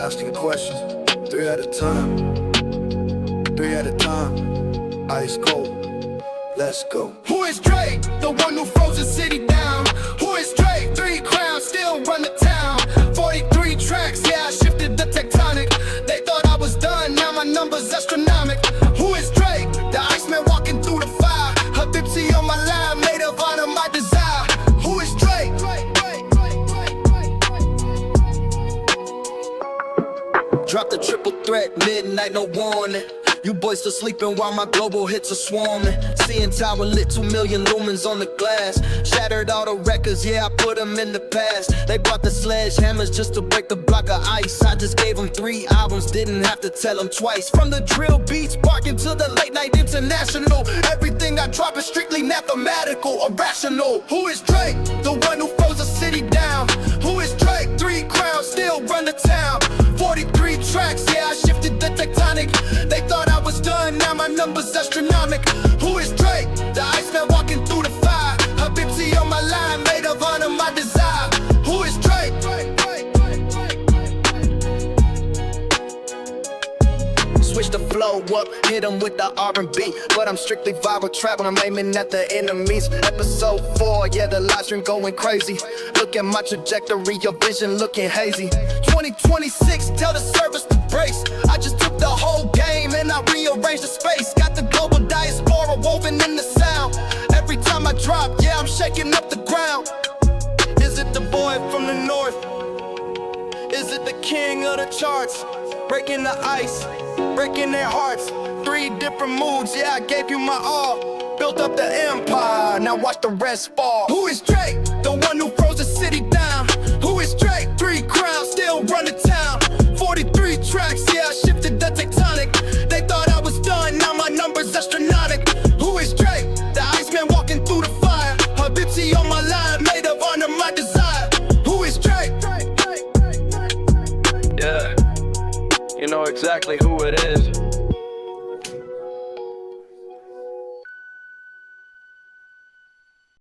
asking questions. Three at a time. Three at a time. Ice cold. Let's go. Who is Drake? The one who froze the city down. Who is Drake? 3 crowns, still run the town. 43 tracks, yeah, I shifted the tectonic. They thought I was done, now my number's astronomical. Who is Drake? The Iceman walking through the fire. Habibsi on my line, made of honor my desire. Who is Drake? Drop the triple threat, midnight, no warning. You boys still sleeping while my global hits are swarming. Seeing Tower lit 2 million lumens on the glass. Shattered all the records, yeah, I put them in the past. They brought the sledgehammers just to break the block of ice. I just gave them 3 albums, didn't have to tell them twice. From the drill beats, barking to the late night international. Everything I drop is strictly mathematical, irrational. Who is Drake? The one who froze the city down. Who is Drake? 3 crowns, still run the town. 43 tracks, yeah, I shifted the tectonic. They thought I was done, now my number's astronomical. Who is Drake? The Iceman walking through the fire. Habibsi on my line, made of honor my desire. Who is Drake? Switch the flow up, hit them with the R&B. But I'm strictly viral trap when I'm aiming at the enemies. Episode 4, yeah, the live stream going crazy. Look at my trajectory, your vision looking hazy. 2026, tell the service to brace. I just took the whole game and I rearranged the space. Got the global diaspora woven in the sound. Every time I drop, yeah, I'm shaking up the ground. Is it the boy from the north? Is it the king of the charts? Breaking the ice, breaking their hearts. 3 different moods, yeah, I gave you my all. Built up the empire, now watch the rest fall. Who is Drake? The one who froze the city down. Who is Drake? 3 crowns, still run the town. 43 tracks, yeah, I shifted the tectonic. They thought I was done, now my number's astronomical. Who is Drake? The Iceman walking through the fire. Habibsi on my line, made of honor my desire. Who is Drake? Yeah, you know exactly who it is.